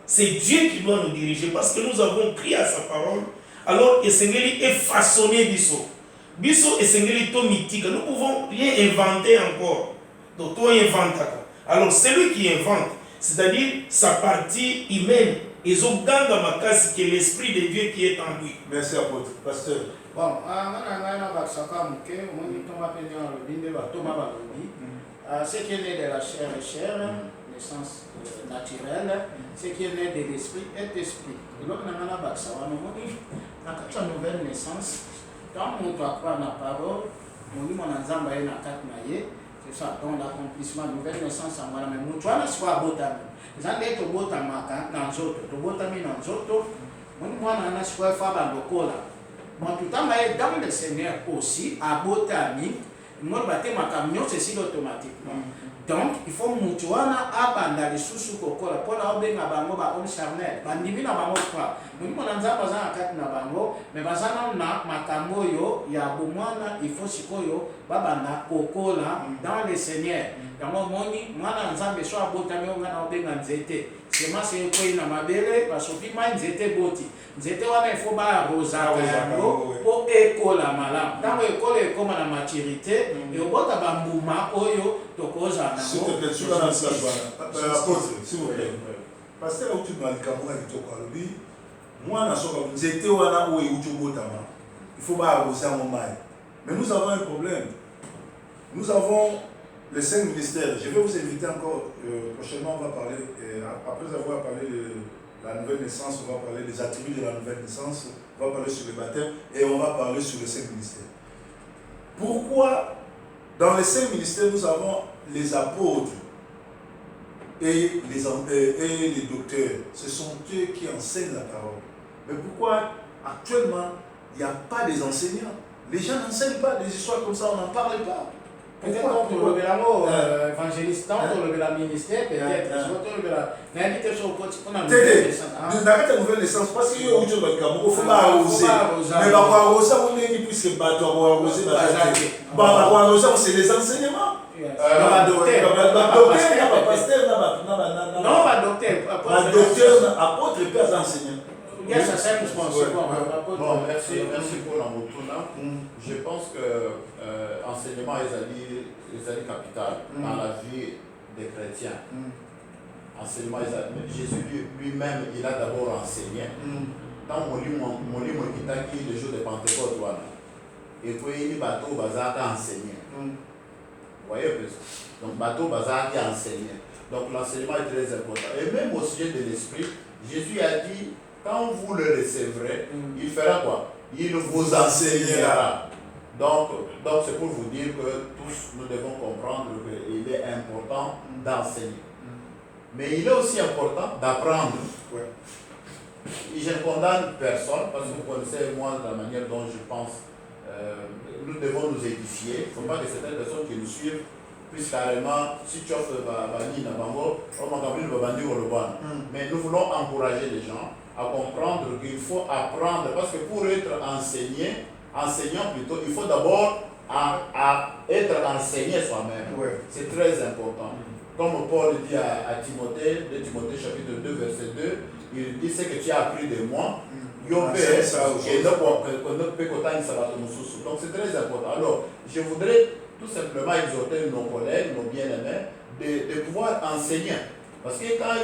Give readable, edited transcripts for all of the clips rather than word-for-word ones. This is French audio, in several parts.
C'est Dieu qui doit nous diriger parce que nous avons crié à sa parole. Alors, Esengeli est façonné Bisso. Bisso Esengeli to mythique. Nous pouvons rien inventer encore. Donc, toi invente. Alors, celui qui invente, c'est-à-dire sa partie humaine, ils ont dans ma case qui est l'esprit de Dieu qui est en lui. Merci apôtre. Pasteur. Bon, ce qui est né de la chair est chair, naissance naturelle, ce qui est né de l'esprit est esprit. Et donc, nous avons une nouvelle naissance. Quand on doit croire la parole, on dit que nous avons c'est ça, donc l'accomplissement, nouvelle naissance en moi. Mais nous avons soit botami. Nous avons été botamaka dans l'autre, botami dans l'autre. Nous avons soit femme lokola. Moi, tout le temps, dans le Seigneur aussi, à botami. Moi, je ma camion, c'est automatiquement. Donc, il faut mutuana abanda les sous kokola pour la obenga bango ba homme charnel. Bandimi na bango kwa. Nous on anza bazana kati na bango, mais bazana na makambo yo ya bomwana il faut sikoyo babanda kokola dans le Seigneur. Yango moni mwana nzambe so abotami onga na obenga nzete. Sema c'est ko ina mabele ba sofi ma nzete boti. Nzete wana il faut ba rosa yango po ekola malam. Tango ekola ekoma na maturité, et obota bambuma oyo tokoza. S'il te plaît, tu vas dans ce apôtre, s'il vous plaît. Parce que là où tu m'as dit que moi, j'étais où il faut pas arroser mon mail. Mais nous avons un problème. Nous avons les 5 ministères. Je vais vous inviter encore. Prochainement, on va parler, après avoir parlé de la nouvelle naissance, on va parler des attributs de la nouvelle naissance, on va parler sur le baptême et on va parler sur les 5 ministères. Pourquoi dans les 5 ministères, nous avons les apôtres et les docteurs. Ce sont eux qui enseignent la parole. Mais pourquoi actuellement, il n'y a pas des enseignants? Les gens n'enseignent pas des histoires comme ça, on n'en parle pas. Peut-être qu'on te le verra évangéliste, on le verra ministère, peut-être. Mais invité sur le côté, on a une nouvelle naissance. Une nouvelle naissance, parce qu'il y a autre chose il ne faut pas arroser. Mais arroser, on est plus que arroser. Arroser, c'est les enseignements. Docteur, apôtre et père enseignant. Bon, merci pour la motuna. Je pense que l'enseignement est capital dans la vie des chrétiens. Enseignement Jésus lui-même, il a d'abord enseigné. Dans mon livre qui le jour de Pentecôte, et puis il bateau bazar a enseigné. Vous voyez un peu ça? Donc bateau bazar a enseigné. Donc l'enseignement est très important. Et même au sujet de l'esprit, Jésus a dit, quand vous le recevrez, il fera quoi? Il vous enseignera. Donc c'est pour vous dire que tous nous devons comprendre qu'il est important d'enseigner. Mais il est aussi important d'apprendre. Je ne condamne personne parce que vous connaissez moi la manière dont je pense. Nous devons nous édifier. Il ne faut pas que certaines personnes qui nous suivent puissent carrément, si tu offres mais nous voulons encourager les gens à comprendre qu'il faut apprendre, parce que pour être enseignant plutôt, il faut d'abord être enseigné soi-même. C'est très important. Comme Paul dit à Timothée, de Timothée chapitre 2, verset 2, il dit ce que tu as appris de moi. Donc c'est très important. Alors, je voudrais tout simplement exhorter nos collègues, nos bien-aimés, de pouvoir enseigner. Parce que quand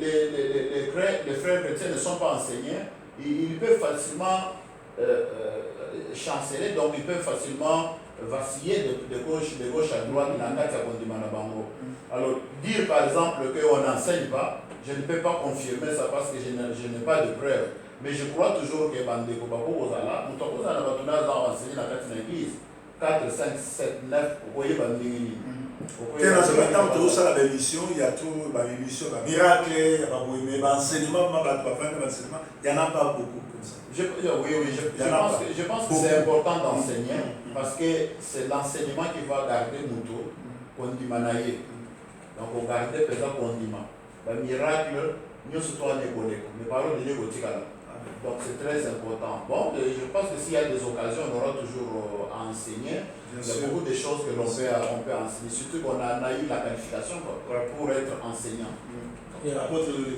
les frères chrétiens ne sont pas enseignés, ils peuvent facilement chanceler, donc ils peuvent facilement vaciller de gauche à droite. Alors, dire par exemple qu'on n'enseigne pas, je ne peux pas confirmer ça parce que je n'ai pas de preuves. Mais je crois toujours que Bandeko Bako Ozala, nous avons enseigné dans l'église 4, 5, 7, 9, vous voyez Bandini. Dans la mission, il y a tout, les missions, les miracles, mais l'enseignement, il n'y en a pas beaucoup comme ça. Je pense que c'est important d'enseigner parce que c'est l'enseignement qui va garder Mouto, Kondimanaye. Donc on garde peut-être Kondima. Le miracle, nous sommes les paroles de Dieu. Donc c'est très important. Bon, je pense que s'il y a des occasions, on aura toujours à enseigner. Il y a beaucoup de choses que l'on peut enseigner, surtout qu'on a eu la qualification pour être enseignant. Apôtre Lelé.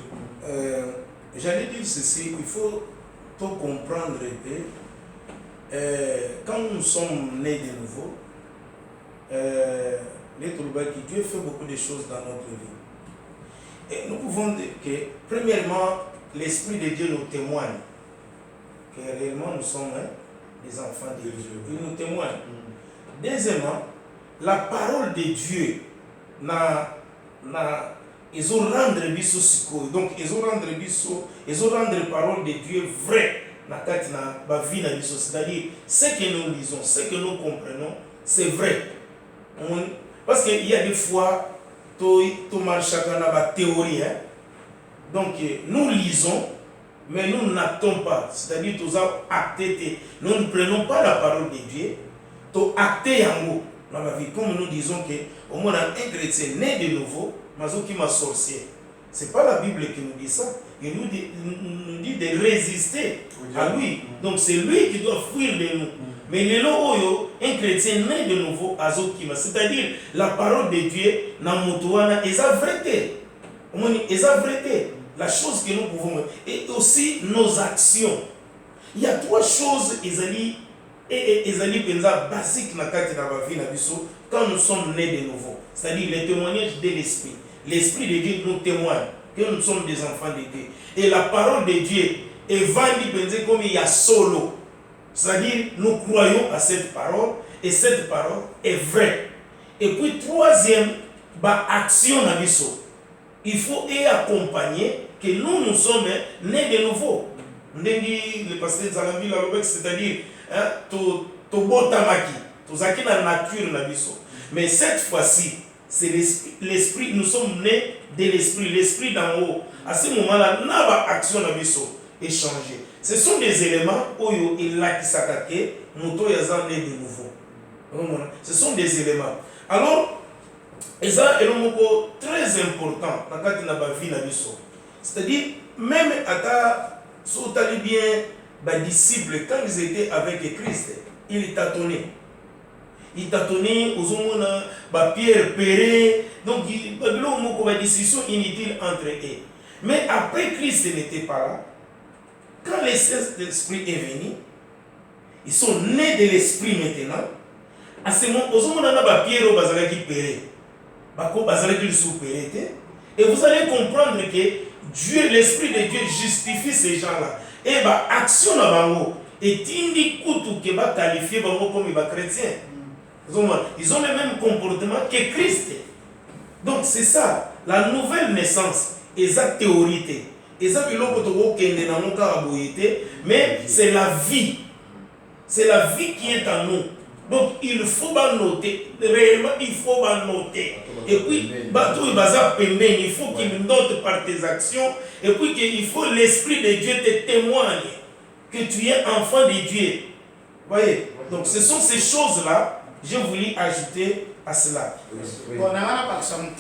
J'allais dire ceci, il faut tout comprendre que quand nous sommes nés de nouveau, les Toulbaki, Dieu fait beaucoup de choses dans notre vie. Et nous pouvons dire que, premièrement, l'Esprit de Dieu nous témoigne que réellement nous sommes des enfants de Dieu. Il nous témoigne. Deuxièmement, la parole de Dieu ils ont rendre biso siko. Donc ils ont rendre parole de Dieu vrai na kati na ba vie na biso. C'est-à-dire ce que nous lisons, ce que nous comprenons, c'est vrai. Parce qu'il y a des fois tout marche chacun dans la théorie. Donc nous lisons, mais nous n'actons pas. C'est-à-dire tous actés. Nous ne prenons pas la parole de Dieu. Tout acté en haut dans la vie. Comme nous disons que au moins un chrétien né de nouveau, Mazoki m'a sorcier. C'est pas la Bible qui nous dit ça. Il nous dit de résister à lui. Donc c'est lui qui doit fuir de nous. Mais les loyo, un chrétien né de nouveau, Azokima, c'est-à-dire la parole de Dieu, Namoutouana, est la vérité. Est la vérité. La chose que nous pouvons. Et aussi nos actions. Il y a trois choses, Ezali basiques quand nous sommes nés de nouveau. C'est-à-dire les témoignages de l'Esprit. L'Esprit de Dieu nous témoigne que nous sommes des enfants de Dieu. Et la parole de Dieu est vendue comme il y a solo. C'est-à-dire nous croyons à cette parole et cette parole est vraie. Et puis troisième, action na biso. Il faut y accompagner que nous sommes nés de nouveau. Le pasteur Zalambi l'a c'est-à-dire to botamaki, to zaki na nature na biso. Mais cette fois-ci, c'est l'esprit, nous sommes nés de l'esprit d'en haut. À ce moment-là, n'a action na biso est changé. Ce sont des éléments où il a qui s'attaquent, nous sommes nés de nouveau. Ce sont des éléments. Alors, et ça est très important dans la vie na biso. C'est-à-dire, même à si vous allez bien, les disciples, quand ils étaient avec Christ, ils tâtonnaient. Ils tâtonnaient, aux hommes, Pierre, Péré, donc il y a une discussion inutile entre eux. Mais après Christ n'était pas là, quand le Saint-Esprit est venu, ils sont nés de l'Esprit maintenant. À ce moment, aux hommes, Pierre, Péré, et vous allez comprendre que Dieu, l'Esprit de Dieu justifie ces gens-là. Et action na bango et tindi kutu ke ba qualifier bango comme chrétiens. Ils ont le même comportement que Christ. Donc c'est ça, la nouvelle naissance, exact théorité. Exact biloko to kende na monka aboyete, mais c'est la vie. C'est la vie qui est en nous. Donc il faut noter, réellement il faut noter. Et puis, il faut qu'il note par tes actions. Et puis il faut l'Esprit de Dieu te témoigne que tu es enfant de Dieu. Voyez? Donc ce sont ces choses-là, je voulais ajouter à cela. Bon, on a pas exemple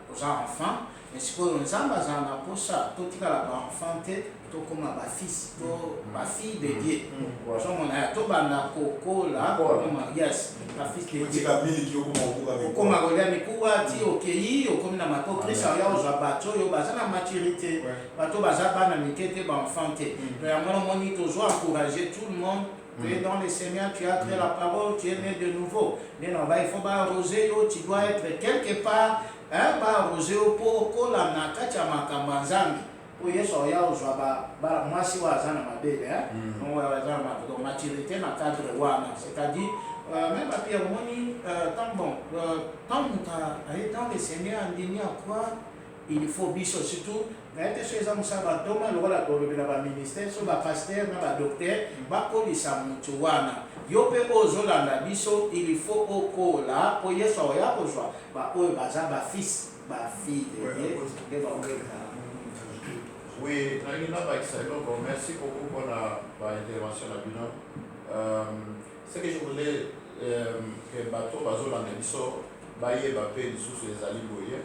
aux enfants, mais si vous avez un posa, tout est là enfant, tout comme ma fils, ma fille de Dieu. On a tout bana coco là, yes, la fille de Dieu. Comme ma golem ikuwa ti okeyi, comme na ma Christ ya ozabato yo bazana maturité, bato bazaba na mikete ba enfant. Mais à mon moni toujours encourager tout le monde. Tu es dans le Seigneur, tu as créé la parole, tu es né de nouveau. Mais non, il faut pas arroser, tu dois être quelque part, pas arroser pour que la nakacha makambanzami. Pour y être ya ozaba, moi si wazana mabele, non wazana mabele, maturité na cadre wana, c'est-à-dire même à Pierre Moni, tant bon, tant dans le Seigneur, il y a quoi? Il faut biso surtout. Mais ces hommes savent le rôle de ministère, sur le pasteur, le docteur, bakolisa mutuwana. Yope ozolanda biso, il faut au kola pour yeso ya kozwa. Ba oyo baza ba fils, ba fille de Oui, merci beaucoup pour l'intervention là. Ce que je voulais que bateau bazolanda biso, baye bapé sous les aliboye.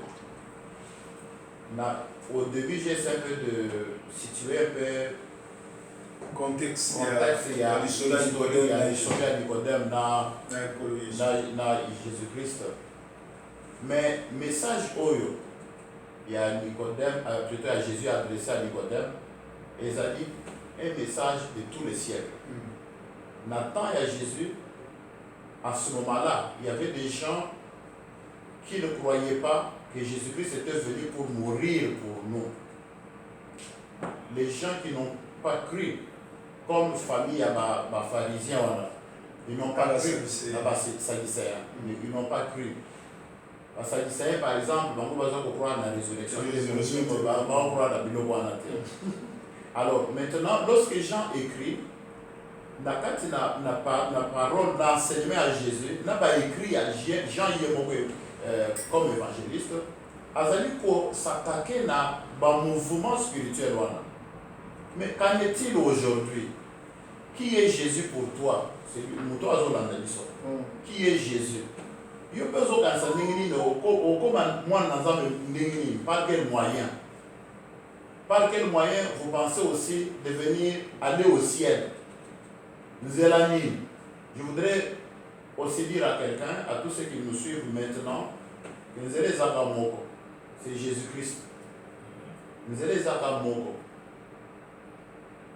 Au début, j'ai essayé un peu de situer un peu contexte ya l'histoire de Nicodème ya l'histoire ya Nicodème na na Jésus-Christ. Mais message oyo ya Nicodème, plutôt à Jésus adressé à Nicodème, et ça dit un message de tous les siècles. Nathan et à Jésus, à ce moment-là, il y avait des gens qui ne croyaient pas que Jésus-Christ était venu pour mourir pour nous. Les gens qui n'ont pas cru, comme famille à ma pharisien, ils n'ont pas cru, à Sadducéens, ils n'ont pas cru. À Sadducéens, par exemple, on va croire dans la résurrection, on va croire dans la Bible. Alors maintenant, lorsque Jean écrit, la parole d'enseignement à Jésus, n'a pas écrit à Jean comme évangéliste, azali pour s'attaquer à un mouvement spirituel. Mais qu'en est-il aujourd'hui? Qui est Jésus pour toi? C'est qui est Jésus? Il peut par quel moyen? Par quel moyen vous pensez aussi devenir aller au ciel? Je voudrais aussi dire à quelqu'un, à tous ceux qui nous suivent maintenant, que nous allons Zakamoko, c'est Jésus-Christ. Nous allons Zakamoko.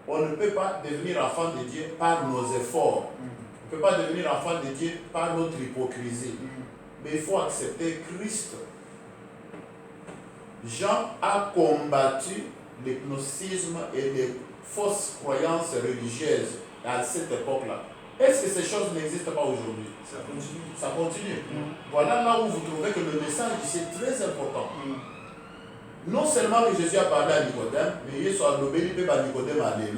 On ne peut pas devenir enfant de Dieu par nos efforts. On ne peut pas devenir enfant de Dieu par notre hypocrisie. Mais il faut accepter Christ. Jean a combattu l'hypnotisme et les fausses croyances religieuses à cette époque-là. Est-ce que ces choses n'existent pas aujourd'hui? Ça continue. Ça continue. Voilà là où vous trouvez que le message c'est très important. Non seulement que Jésus a parlé à Nicodème, mais il a dit que Nicodème a dit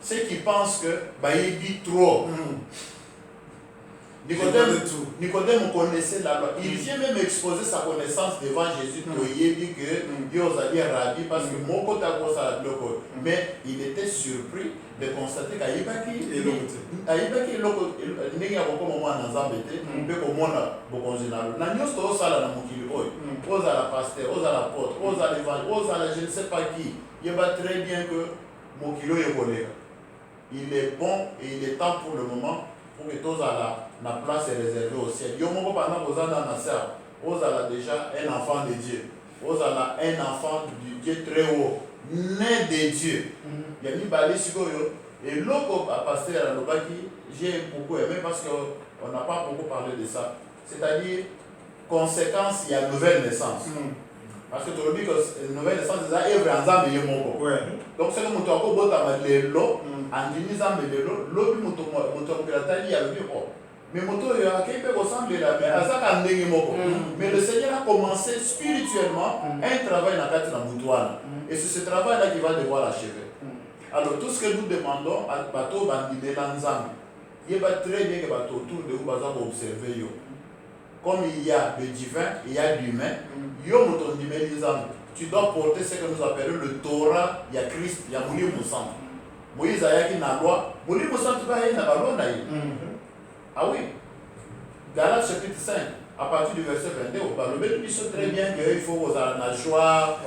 ceux qui pensent que il dit trop. Nicodème connaissait la loi. Il vient même exposer sa connaissance devant Jésus. Il dit que Dieu a dit Rabbi parce que mon côté a posé la bloc. Mais il était surpris de constater qu'Aïbaki n'est pas comme moi dans Zambété, mais comme moi dans Bokonzinalo. Nous sommes tous à la Moukili, aux à la pasteur, aux à la porte, aux à l'évangile, aux à la je ne sais pas qui. Il va très bien que Moukilo est collègue. Il est bon et il est temps pour le moment pour que tous à la place est réservée au ciel. Yo moko pendant que vous avez vous avez déjà un enfant de Dieu. Vous avez un enfant du Dieu très haut, né de Dieu. Il y a mis balé sur eux. Et l'autre pasteur à l'Obaki, j'ai beaucoup aimé parce qu'on n'a pas beaucoup parlé de ça. C'est-à-dire, conséquence, il y a nouvelle naissance. Parce que tu as dit que la nouvelle naissance, c'est ça, et vraiment, il y a mon corps. Donc, c'est comme tu as dit que l'eau, en disant que l'eau, il y a le mais mais le Seigneur a commencé spirituellement un travail dans la Moutouane. Et c'est ce travail-là qu'il va devoir achever. Alors tout ce que nous demandons à Bateau Bandine Lanzang, il va très bien que Bateau autour de vous observer. Comme il y a le divin, il y a l'humain. Tu dois porter ce que nous appelons le Torah, il y a Christ, il y a Mouli Moussan. Moïse a dit la loi, Mouli Moussan, tu vas y aller dans la loi. Ah oui, Galates chapitre 5, à partir du verset 22, le dit très bien qu'il faut vous avoir la joie,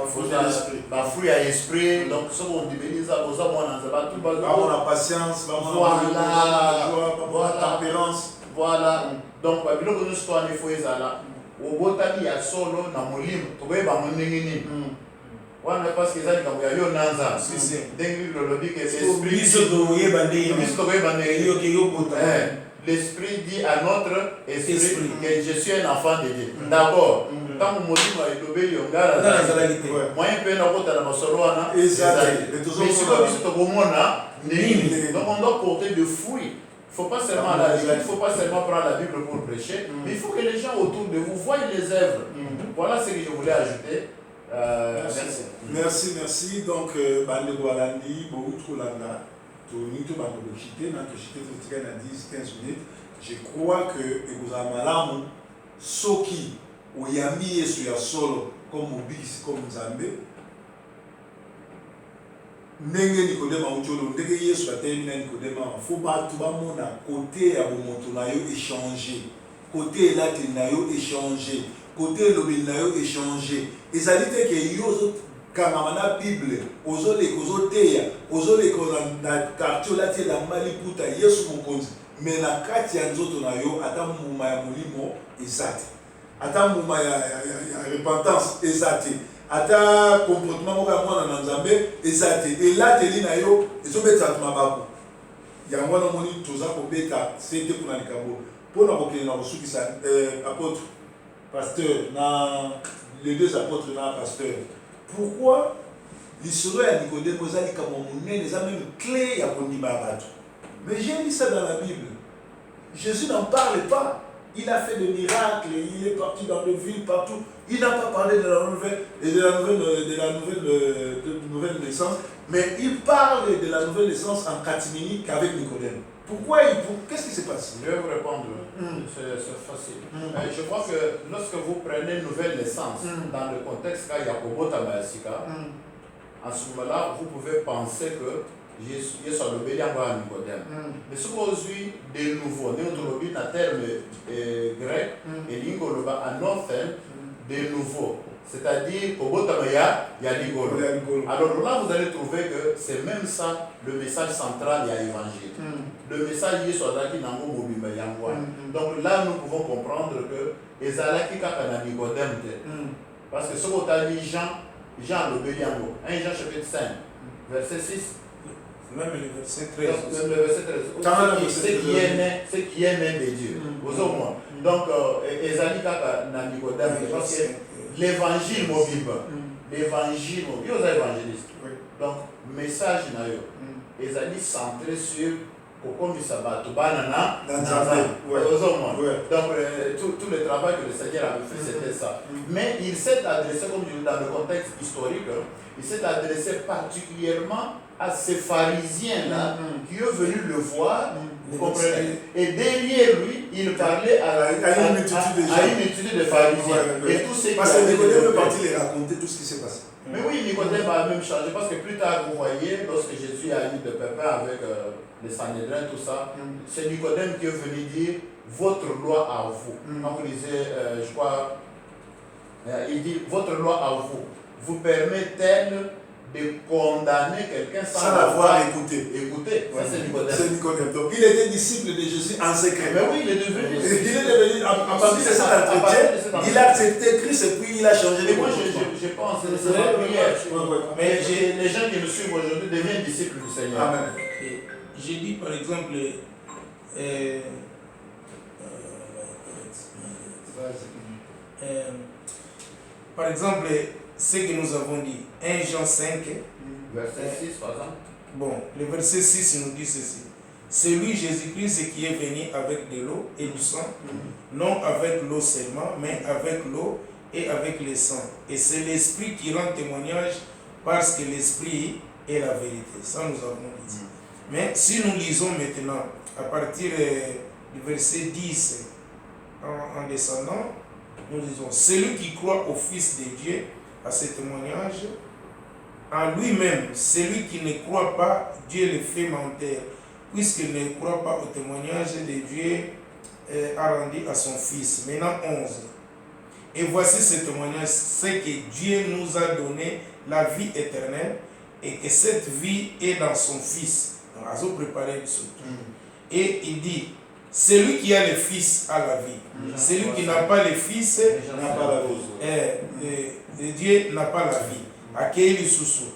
la fruit à l'esprit, donc ce qu'on dit, la patience, la joie, la tempérance. Voilà, donc il faut que nous soyons au botani il y a solo na molimo to ba monengini wana parce que ça quand il y a nanza dengi le lobby que l'esprit dit à notre esprit que je suis un enfant de Dieu. D'accord. Quand mon molimo est obéi au gars moi un peu na kota na masolo wana mais si on dit to komona donc on doit porter de fruits. Il ne faut pas seulement il faut pas seulement prendre la Bible pour prêcher, mais il faut que les gens autour de vous voient les œuvres. Voilà ce que je voulais ajouter. Merci. Donc, Bande Guarani, Boutro Landa, Tonito Bandochité, Nantochité, 10-15 minutes. Je crois que vous avez malamu, Soki, Oyami et Suya Solo, comme Mobis, comme Zambé. Ndenge Nicodème Aoucholo, ndenge Yesu atemina Nicodème, faut pas tout le monde à côté à bomoto na yo échanger, côté là na yo échanger, côté elobeli na yo échanger ezali te ke yo ozokangama na bible ozoleka ozoteya ozoleka na quartier olati elamba liputa yesu mokonzi mais na kati ya nzoto na yo ata mbuma ya molimo eza te ata mbuma ya repentance eza te ata comportement moko ya mwana na nzambe eza te elateli na yo ezobetisa bato mabaku yango wana omoni toza kobeta se te mpona likambo mpona kokende na kosukisa apôtre pasteur na les deux apôtres na pasteur pourquoi lisolo ya Nicodème eza likambo monene eza même clé ya kondima ya bato mais j'ai lu ça dans la Bible Jésus n'en parle pas. Il a fait des miracles, il est parti dans des villes partout. Il n'a pas parlé de la nouvelle naissance, mais il parle de la nouvelle naissance en catimini qu'avec Nicodème. Qu'est-ce qui se passe? Je vais vous répondre. C'est facile. Je crois que lorsque vous prenez une nouvelle naissance dans le contexte qu'a Yakobo Tamayasika, à ce moment-là, vous pouvez penser que Jésus est le bélier à Nicodème. Mais ce qu'on dit de nouveau, nous avons un terme grec et l'ingoloba à northern de nouveau. C'est-à-dire qu'au Botamaya, il y a l'ingolo. Alors là, vous allez trouver que c'est même ça le message central de l'évangile. Le message est sur la qui n'a pas. Donc là, nous pouvons comprendre que Ezalaki Kakana Nicodème. Parce que ce qu'on a dit Jean le bélier, 1 Jean chapitre 5, verset 6. Même le verset 13. Même le verset 13. Ce qui est né de Dieu. Donc, Ezali Kaka na Nicodème, parce que l'évangile mobile. L'évangile mobile. Vous êtes évangéliste. Donc, message na yo. Ezali centré sur pourquoi il s'abat tout banana dans Donc, tout le travail que le Seigneur avait fait, c'était ça. Mais il s'est adressé, comme je dis, dans le contexte historique, il s'est adressé particulièrement à ces pharisiens-là qui sont venus le voir, vous comprenez? Et derrière lui, il parlait à une multitude de pharisiens. Et tous ces parce que Nicodème est parti les raconter tout ce qui s'est passé. Mais oui, Nicodème a même changé parce que plus tard, vous voyez, lorsque Jésus a eu de pépins avec les Sanhédrins, tout ça, c'est Nicodème qui est venu dire votre loi à vous. Quand vous lisez, je crois, il dit votre loi à vous, vous permet-elle de condamner quelqu'un sans l'avoir écouté. Ça, c'est Nicodème. C'est Nicodème. Donc, il était disciple de Jésus en secret. Mais oui, il est devenu. Il est devenu, à partir de cet entretien, il a accepté Christ et puis il a changé de moi, je pense que c'est la prière. Mais les gens qui me suivent aujourd'hui deviennent disciples du Seigneur. Amen. J'ai dit par exemple, par exemple, ce que nous avons dit, 1 Jean 5, verset 6 par exemple. Bon, le verset 6 nous dit ceci. C'est lui, Jésus-Christ, qui est venu avec de l'eau et du sang, non avec l'eau seulement, mais avec l'eau et avec le sang. Et c'est l'Esprit qui rend témoignage parce que l'Esprit est la vérité. Ça, nous avons dit. Mais si nous lisons maintenant, à partir du verset 10, en descendant, nous disons, celui qui croit au Fils de Dieu, à ce témoignage, en lui-même, celui qui ne croit pas, Dieu le fait mentir, puisqu'il ne croit pas au témoignage de Dieu a rendu à son Fils. Maintenant 11. Et voici ce témoignage, c'est que Dieu nous a donné la vie éternelle et que cette vie est dans son Fils. Donc, à préparer le saut. Et il dit, celui qui a le Fils a la vie. Celui qui n'a pas le Fils n'a pas la vie. Dieu n'a pas la vie. Accueillez le sous-sous.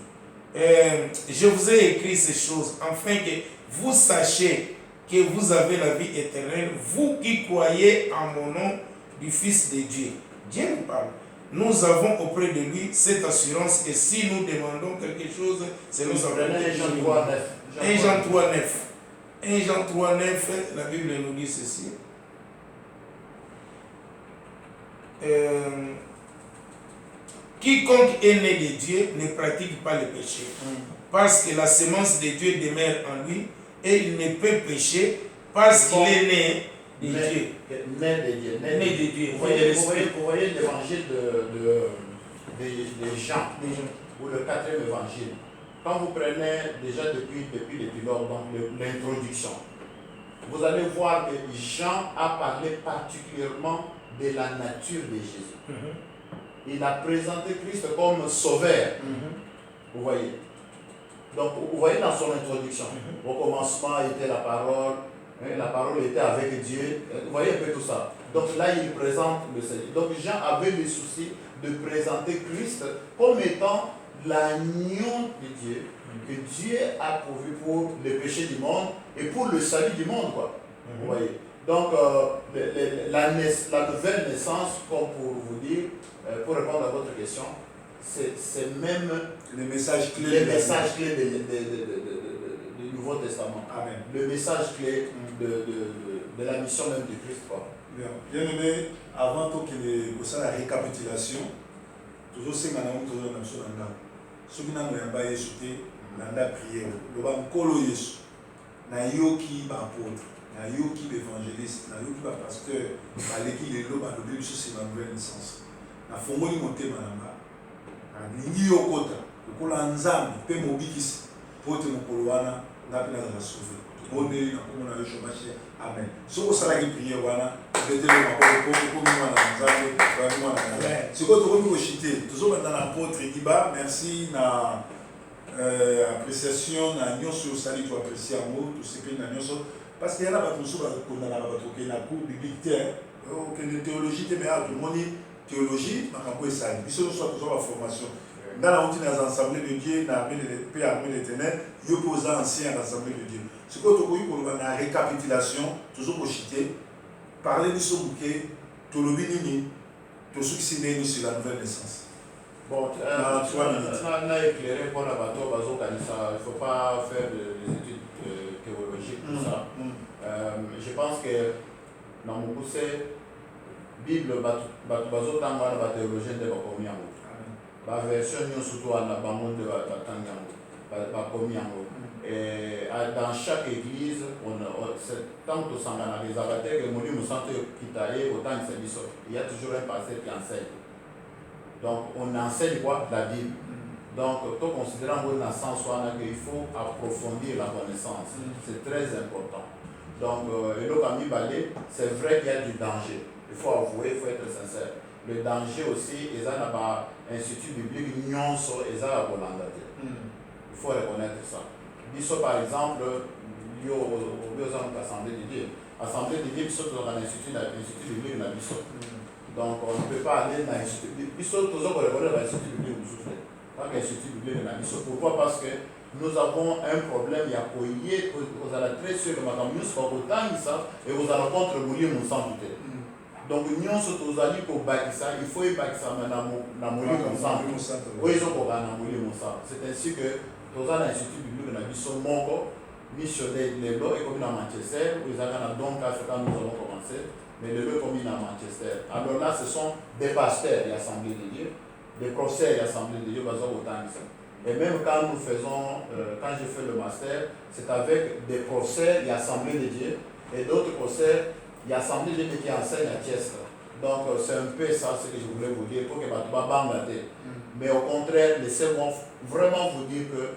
Je vous ai écrit ces choses afin que vous sachiez que vous avez la vie éternelle, vous qui croyez en mon nom du Fils de Dieu. Dieu nous parle. Nous avons auprès de lui cette assurance et si nous demandons quelque chose, c'est nous avons. 1 Jean 3, 9. 1 Jean 3, 9. 1 Jean 3, 9, la Bible nous dit ceci. Quiconque est né de Dieu ne pratique pas le péché, parce que la semence de Dieu demeure en lui et il ne peut pécher parce qu'il est né de Dieu. Né de Dieu. Né de Dieu. Vous voyez l'évangile de Jean, ou le 4e évangile. Quand vous prenez déjà depuis l'épilogue, donc l'introduction, vous allez voir que Jean a parlé particulièrement de la nature de Jésus. Il a présenté Christ comme sauveur. Vous voyez. Donc, vous voyez dans son introduction, au commencement était la parole était avec Dieu. Vous voyez un peu tout ça. Donc là, il présente le Seigneur. Donc Jean avait le souci de présenter Christ comme étant l'agneau de Dieu, que Dieu a pourvu pour le péché du monde et pour le salut du monde, quoi. Vous voyez. Donc, la nouvelle naissance, comme pour vous dire, pour répondre à votre question, c'est même les messages clés du Nouveau Testament. Amen. Le message clé de la mission même de Christ, quoi. Bien aimé, avant que la récapitulation, toujours c'est maintenant toujours dans ce là. Ce qui n'a pas été nanda prière, le bankolo Yesu, na yoki ba apôtre, na yoki évangéliste, na yoki ba pasteur, ba leki le lo ba lobi c'est ma nouvelle naissance. Na fongoli motema nanga. Na lingi yokota, lokola nzambe pe mobikisi, pote mokolo wana na pena za sauver. Bonne na komona yo chômage. Amen. Si vous avez prié, voilà, vous êtes si vous avez toujours dans l'apôtre Iba, merci na appréciation na nyonso sali tu apprécier amour tout ce que na nyonso parce qu'il y a pas tout ça qu'on a la qui na cours biblique que théologie mais tout le monde théologie ma campo ça il faut soit toujours la formation dans la routine des assemblées de Dieu na paix armée l'éternel yo posant ancien assemblée de Dieu. Ce que tu as pour la récapitulation, toujours pour chiter, parler de ce bouquet, tout le binini, tout ce qui s'est né sur la nouvelle naissance. Bon, on a éclairé pour la bateau, il ne faut pas faire des études théologiques pour ça. Je pense que dans mon poussé, Bible, bateau tanga la théologien de Bakomi Yango. La version surtout à la bande de Bakomi Yango. Et dans chaque église, tant que ça a des avatars, il y a toujours un pasteur qui enseigne. Donc, on enseigne quoi? La Bible. Donc, tout considérant qu'il faut approfondir la connaissance. C'est très important. Donc, c'est vrai qu'il y a du danger. Il faut avouer, il faut être sincère. Le danger aussi, il y a un institut biblique, il faut reconnaître ça. Par exemple, il y a l'Assemblée de Dieu. L'Assemblée de Dieu, c'est un institut biblique. Donc, on ne peut pas aller dans l'institut biblique. Il faut toujours reconnaître l'institut biblique. Pourquoi? Parce que nous avons un problème. Il y a vous allez très sûr que madame Yus va autant et vous allez contre mourir mon sang tout. Donc, nous allons pour bâtir ça. Il faut y bâtir ça maintenant mourir mon sang. Oui, ils ont pour mourir mon sang. C'est ainsi que dans l'institut biblique, nous avons missionné les lois et comme à Manchester, où ils ont donc quand nous avons commencé, mais les lois comme à Manchester. Alors là, ce sont des pasteurs de l'Assemblée de Dieu, des professeurs de l'Assemblée de Dieu, et même quand nous faisons, quand j'ai fait le master, c'est avec des professeurs de l'Assemblée de Dieu et d'autres professeurs de l'Assemblée de Dieu qui enseignent à Tiestra. Donc c'est un peu ça ce que je voulais vous dire pour que vous ne mais au contraire, laissez-moi vraiment vous dire que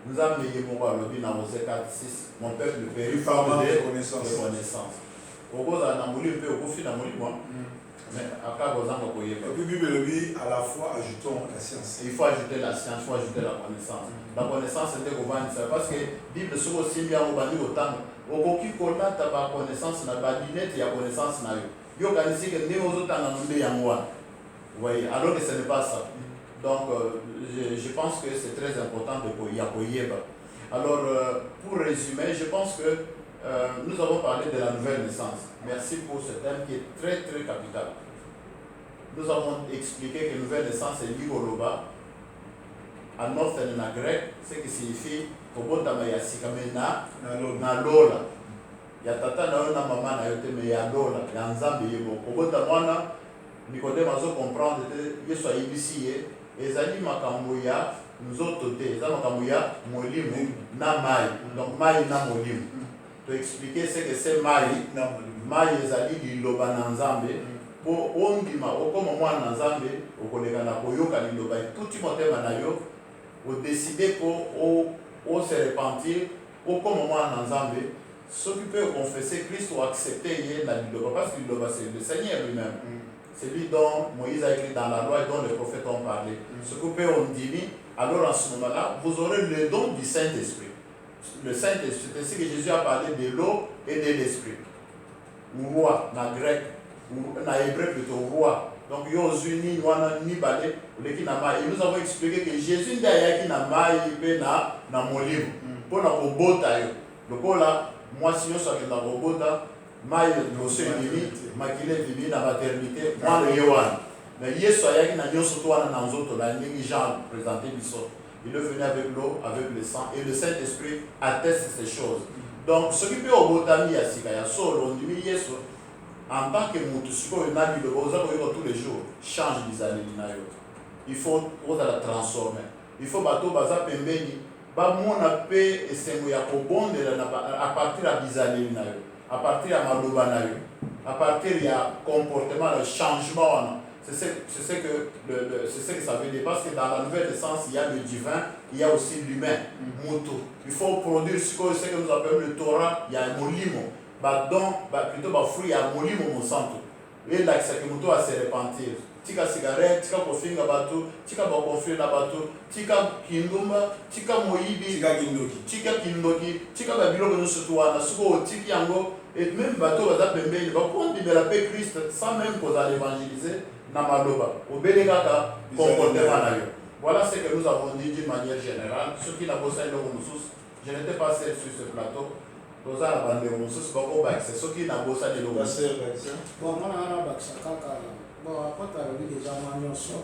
nous avons mis mon lobby dans Osée 4-6, mon peuple périt par de connaissance. Au cause d'un amour, au profit d'un amour, mais après, vous en avez. Et puis, Bible, à la fois, ajoutons la science. Il faut ajouter la science, il faut ajouter la connaissance. La connaissance, c'est qu'on va dire parce que la Bible, c'est aussi bien au bani autant. Au coquille, qu'on a ta connaissance, na badinette, il y a connaissance. Il y a que nous autres, vous voyez, alors que ce n'est pas ça. Donc, je pense que c'est très important de Yakoyeba. Alors, pour résumer, je pense que nous avons parlé de la nouvelle naissance. Merci pour ce thème qui est très très capital. Nous avons expliqué que la nouvelle naissance est l'Igoloba. En north et en grec, ce qui signifie Kobotama Yasikamena na Lola. Yatata na maman na yote me ya Lola, ya Nzambe yebo. Kobotama Nicodème a comprendre que Yesu a initié ezali makambo ya nzoto te eza makambo ya molimo na mai donc mai na molimo to expliquer ce que c'est mai ezali liloba na Nzambe po ondima okoma mwana na Nzambe okoleka na koyoka liloba tuti motema na yo o décider po o se repentir okoma mwana na Nzambe ceux qui peuvent confesser Christ ou accepter parce que c'est le Seigneur lui-même. C'est lui dont Moïse a écrit dans la loi et dont les prophètes ont parlé. Ce que peut on dit, alors en ce moment-là, vous aurez le don du Saint-Esprit. Le Saint-Esprit, c'est ainsi que Jésus a parlé de l'eau et de l'Esprit. Ou roi, dans grec, ou dans hébreu plutôt, roi. Donc, il y a ni balé, et nous avons expliqué que Jésus n'a pas na mai na molimo. Pour na kobota yo. Le là, moi si nous sommes dans kobota, mai dossier limite, makile limite na maternité, moi le yohan. Mais Yesu ayaki na nyoso to wana na nzoto la ndingi Jean présenté biso. Il est venu avec l'eau, avec le sang, et le Saint-Esprit atteste ces choses. Donc, ce qui peut obotami ya sika ya solo, on dit Yesu en tant que mutusuko nabi le boza ko tous les jours, change les années dinayo. Il faut la transformer. Il faut bato baza pembeni ba mona pe esengo ya kobondela à partir ya bizali nayo, à partir ya maloba nayo, à partir ya comportement, le changement. C'est ce que ça veut dire, parce que dans la nouvelle naissance, il y a le divin, il y a aussi l'humain, moto. Il faut produire ce que nous appelons le Torah, il y a un molimo. Plutôt fruit, il y a un molimo au centre. Et là, c'est que moto va se repentir. Tika cigarette, tika kofinga bateau, tika bakofre na bateau, tika kindumba, tika moyibi, tika kindoki, tika babilo que nous se tournons, suko tiki yango, et même bateau va pembe, il va prendre de la paix Christ sans même qu'on a évangéliser. Voilà ce que nous avons dit d'une manière générale. Ceux qui n'ont pas ça, je n'étais pas seul sur ce plateau. C'est ceux qui n'ont pas ça. Bon, moi, je suis bon, après, tu as vu déjà ma notion.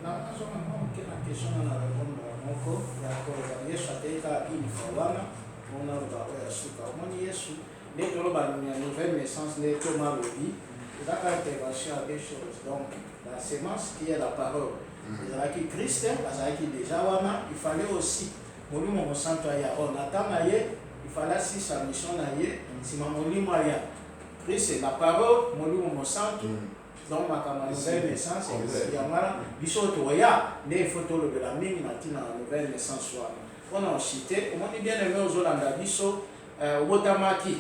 La question, on a répondu à mon corps. D'accord, il y a une fois, on a une nouvelle naissance, les Thomas le dit. Il y a intervention à des choses. Donc, la sémence qui est la parole. Il y a qui Christ, il y a qui déjà, il fallait aussi, on attend, il fallait si sa mission, si ma Christ c'est la parole, mon centre. Donc, ma nouvelle naissance, il y a mal, il faut les photos de la mine, la nouvelle naissance. On a cité, on dit bien aimé aux Hollandais, Wotamaki.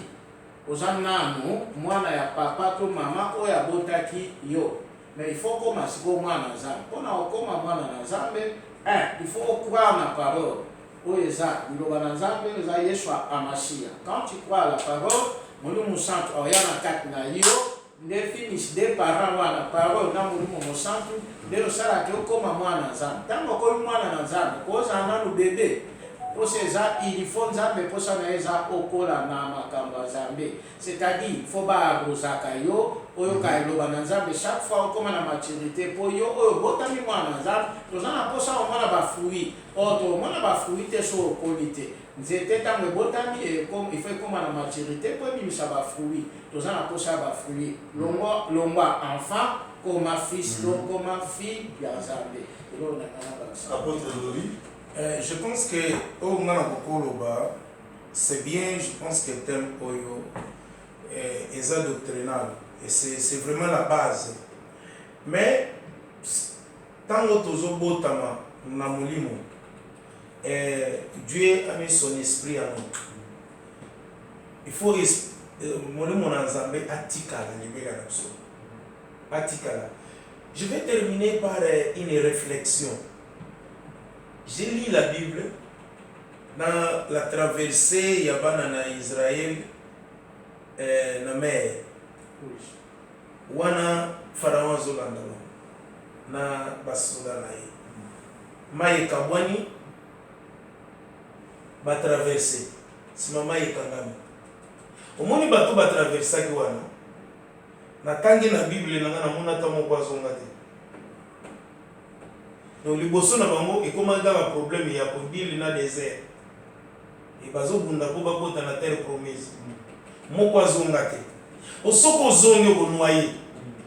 Ozanamu mwana ya papa to mama oyo abotaki yo, mais il faut koma siko mwana nzambe mpona okoma mwana na nzambe il faut croire na parole oyo eza liloba na nzambe eza Yesu amasiya. Quand tu crois à la parole molimo santu oya na kati na yo nde finish de parents wana parole na molimo mosantu nde osalaki okoma mwana nzambe. Ntango okomi mwana na nzambe kozala nanu bebe il faut nzambe posa na eza okola na makambo ya nzambe, c'est-à-dire il faut barozaka yo oyo ka eloba na nzambe chaque fois okoma na maturité po yo oyo botami mwana na nzambe toza na posa omona bafruit oyo tomona bafruit te so okoli te nzete ntango ebotami il faut ekoma na maturité po ebimisa bafruit toza na posa ya bafruit longwa enfant koma fils to koma fille ya nzambe eloko na je pense que c'est bien, je pense que le thème est doctrinal et c'est vraiment la base. Mais tant que Dieu a mis son esprit en nous. Il faut je vais terminer par une réflexion. J'ai lu la Bible dans la traversée Yabana Israël na mer. Wana Pharaon Zolanda na basoda na ye. Maye kabwani ba traverser. Sima maye kangami. Omoni bato ba traverser ki wana. Na tangi na Bible na ngana mona ta moko azonga te. Donc liboso na bango ekomanga ba problème ya kodili na désert. Et bazo bunda ko bakota na terre promise. Moko azonga te. Osoko zongi ko noyer.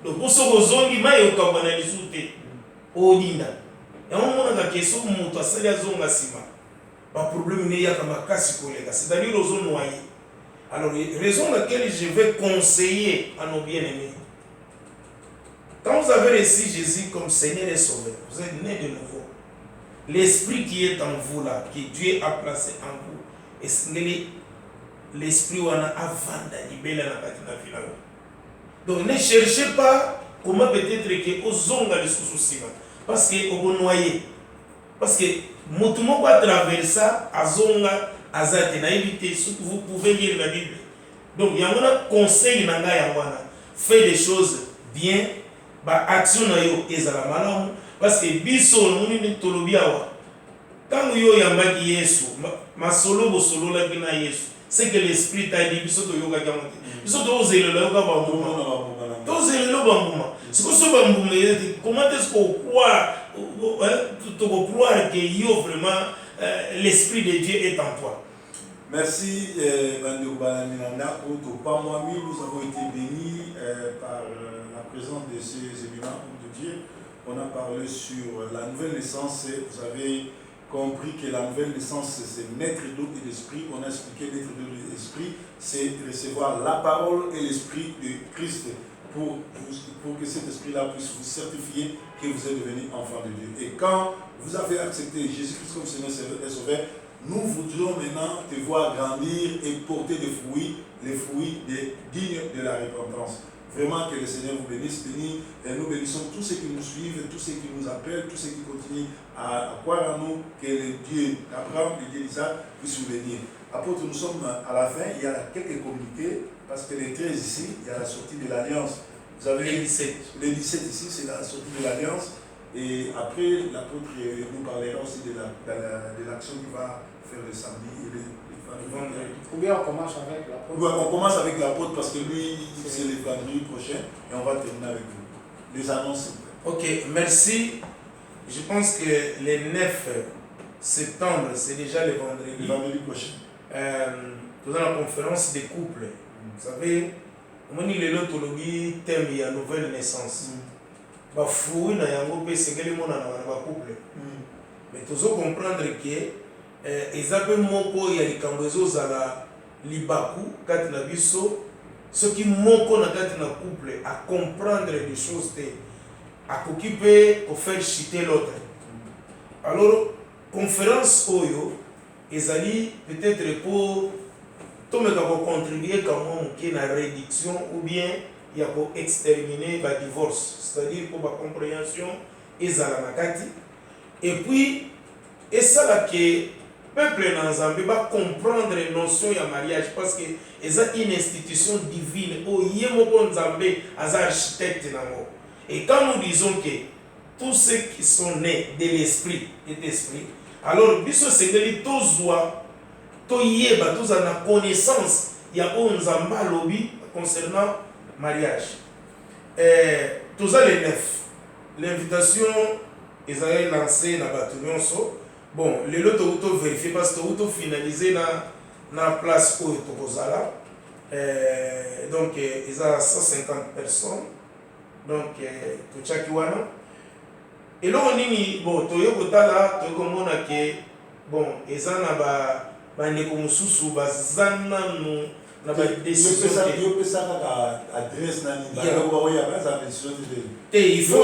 Donc osoko zongi maye okabana lisute. Odinda. Et on mona ka keso muto asali azonga sima. Ba problème ne ya kama kasi kolega. C'est-à-dire ozo noyer. Alors raison laquelle je vais conseiller à nos bien-aimés. Quand vous avez reçu Jésus comme Seigneur et Sauveur, vous êtes né de nouveau. L'esprit qui est en vous là, que Dieu a placé en vous, et l'esprit wana avanda libela na kati na vie na yo. Donc ne cherchez pas comment peut-être que ozonga lisusu sima parce que okonoyer, parce que motu moko a traversé azonga azate na éviter ce que vous pouvez lire la Bible. Donc il y a un conseil na nga ya wana, fais des choses bien, ba action na yo ezala malamu parce que biso nuni tolobi awa quand yo yambaki Yesu masolo bosolo la na Yesu c'est que l'esprit t'a dit biso to yoga kamote biso to ozelo la yoga bambuma to ozelo bambuma c'est que so bambuma comment est-ce qu'on croit que yo vraiment l'esprit de Dieu est en toi. Merci Bandeko Balaminanda. Nous avons été bénis par la présence de ces éminents de Dieu. On a parlé sur la nouvelle naissance. Vous avez compris que la nouvelle naissance, c'est naître d'eau et d'esprit. On a expliqué naître d'eau et d'esprit, c'est recevoir la parole et l'esprit de Christ pour que cet esprit-là puisse vous certifier que vous êtes devenu enfant de Dieu. Et quand vous avez accepté Jésus-Christ comme Seigneur et Sauveur, nous voudrions maintenant te voir grandir et porter des fruits, les fruits dignes de la repentance. Vraiment que le Seigneur vous bénisse, et nous bénissons tous ceux qui nous suivent, tous ceux qui nous appellent, tous ceux qui continuent à croire en nous, que le Dieu d'Abraham, le Dieu d'Isaac puisse vous bénir. Apôtre, nous sommes à la fin, il y a quelques communiqués, parce que les 13 ici, il y a la sortie de l'Alliance. Vous avez les 17 ici, c'est la sortie de l'Alliance. Et après, l'apôtre nous parlera aussi de l'action qu'il va faire le samedi et le vendredi. Ou bien on commence avec l'apôtre. Oui, on commence avec l'apôtre parce que lui, c'est le vendredi prochain et on va terminer avec vous. Les annonces. Ok, merci. Je pense que le 9 septembre, c'est déjà le vendredi. Le vendredi prochain. Nous avons la conférence des couples. Vous savez, on dit le lotologie thème il y a nouvelle naissance. Ba fruit na yango pe sengeli mona na ba couple. Mais tu dois comprendre que ezape moko ya likambo ezozala libaku kati na biso soki moko na kati na couple à comprendre des choses te akoki pe ko faire chuter l'autre. Alors conférence oyo ezali peut-être pour tomeka ko contribuer comme qui na réduction ou bien il y a pour exterminer le divorce, c'est-à-dire pour la compréhension et la nakati. Et puis, et ça là que le peuple dans Zambie va comprendre la notion de mariage parce que c'est une institution divine. Oh, il y a un Zambie, un architecte. Et quand nous disons que tous ceux qui sont nés de l'esprit et d'esprit, alors, biso c'est tous voix, tous yeba, tous en connaissance, il y a un Zamba lobby concernant mariage. Tous les 9. L'invitation est lancée dans la Batounyonso. Bon, les autres ont vérifié parce que ont finalisé dans la place où ils sont. Donc, il y a 150 personnes. Donc, tout ça qui wana. Et là, on dit, bon, Toyo Kotala, Toyo Komona, bon, ils ont un Nekomususu, Bazana, nous. Il faut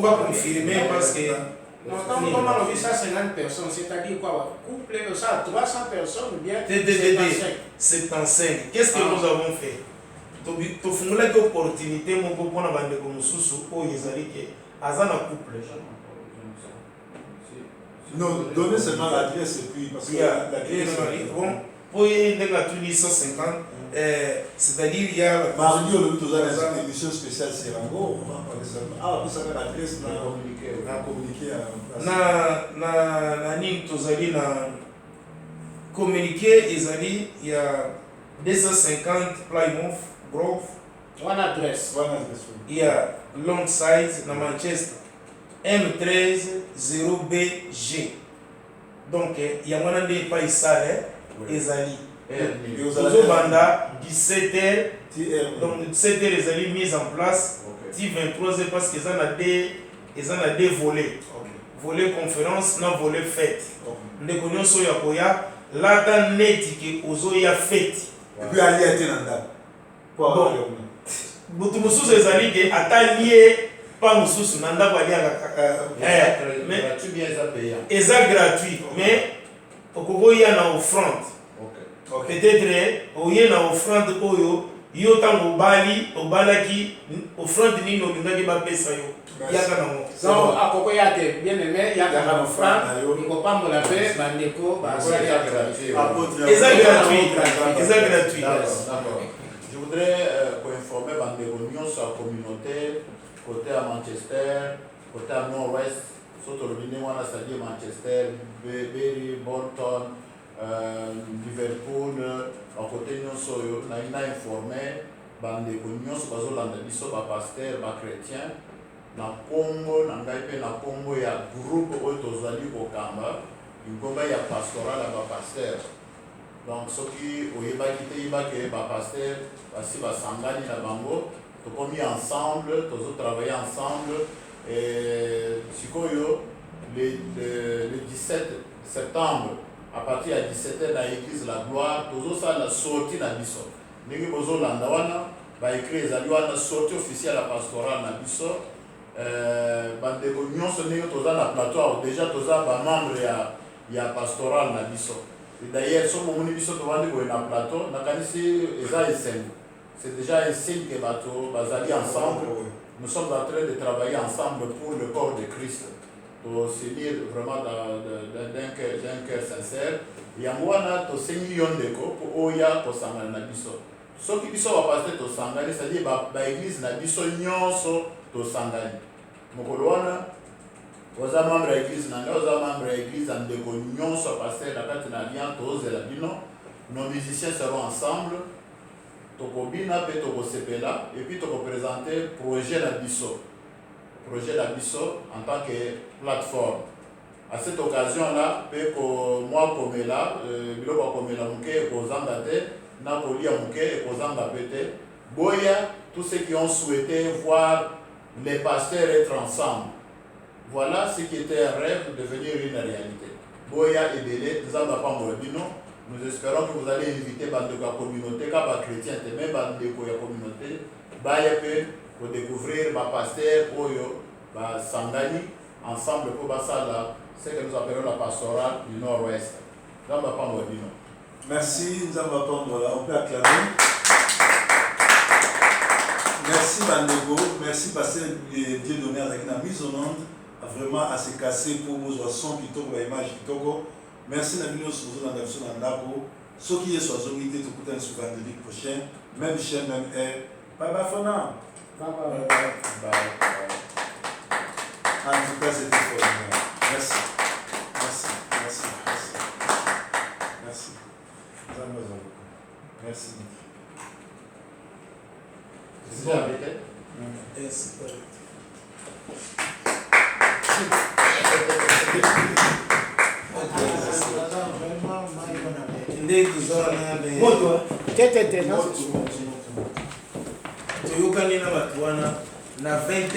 pas confirmer parce que comment on dit ça 50 personnes, c'est-à-dire quoi? Couple, ça 300 personnes ou bien 75. Qu'est-ce que nous avons fait? Tu fais une opportunité pour qu'on ait des couple. Non, donnez seulement l'adresse et puis parce que l'adresse bon. Pour y aller 150, c'est-à-dire il y a mardi au lieu de une émission spéciale Serango, on va parler seulement. Ah, puis ça va l'adresse na communiquer na nini tozali na communiquer ezali il y a 250 Plymouth Grove. One adresse. Il y a Longside na Manchester M13 0BG. Donc il y a un des pas ici ezali Banda 17h donc 17h ezali mise en place 23h parce que ils ont des volets volet conférence na volet fête ndeko nyonso ya koya lata neti ke ozoya fête et puis ali atenanda bon butu mususu ezali ke atalié pas mususu na ndako ali mais eza gratuit mais okoboya na offrande peut-être oye na offrande oyo yo tango obalaki offrande nini olingaki bapesa yo yaka nango donc akoko ya te bien aimé yaka na offrande ikopambola mpe bandeko eza gratuit. D'accord. Je voudrais informer bandeko nyonso ya communauté côté à Manchester, côté à Nord-Ouest, surtout le wana c'est-à-dire Manchester, Berry, Bolton, Liverpool, à côté nyonso yo na informé bandeko nyonso bazolanda biso ba pasteur ba chrétien na Congo na ngai pe na Congo ya groupe oyo tozali kokamba ngomba ya pastoral ya ba pasteur. Donc soki oyebaki te yebake ba pasteur basi basangani na bango tokomi ensemble travailler ensemble et sikoyo le 17 septembre à partir de 17h dans l'église La Gloire tozosala sortie na biso ndenge bozolanda wana ba écrit ezali wana sortie officielle la pastorale na biso bandeko nyonso ndenge toza na plateau déjà toza ba membre ya pastoral na biso. Et d'ailleurs soki omoni biso tovandi boye na plateau nakanisi eza esengo, c'est déjà un signe que bato bazali ensemble. Nous sommes en train de travailler ensemble pour le corps de Christ, pour s'unir vraiment d'un cœur sincère. Yango wana tosengi yo ndeko po oya kosangana na biso soki biso bapaster tosangani, c'est-à-dire baéglise na biso nyonso tosangani mokolo wana oza membre ya église na ngai oza membre ya église ya ndeko nyonso paster na kati na lien tozela bino. Nos musiciens seront ensemble tokobina mpe tokosepela et puis tokoprésenter projet na biso en tant que plateforme. À cette occasion-là, moi komela biloko komela muke kozanga te na kolia muke kozanga pete boya tous ceux qui ont souhaité voir les pasteurs être ensemble. Voilà ce qui était un rêve devenir une réalité. Boya et Bélé, nous espérons que vous allez inviter bandeko ya communauté ka ba chrétien te même bandeko ya communauté baya pe pour découvrir ba pasteur oyo ba sangani ensemble pour basala ce que nous appelons la pastorale du Nord-Ouest. Merci, nous allons attendre là, on peut acclamer. Merci Bandego, merci pasteur Dieu donné avec la mise en onde, vraiment à se casser pour vos son qui tombent la image qui tombent. Merci Nabino sur la nation d'Andako. Ce qui est sur la zone tout coûte sur vendredi prochain, même chaîne, même air. Bye bye for now. Bye bye. Bye. En tout cas, c'était formidable. Merci. Merci. Merci. C'est bon avec elle? Yes. Tete, toyokani na bato wana na 20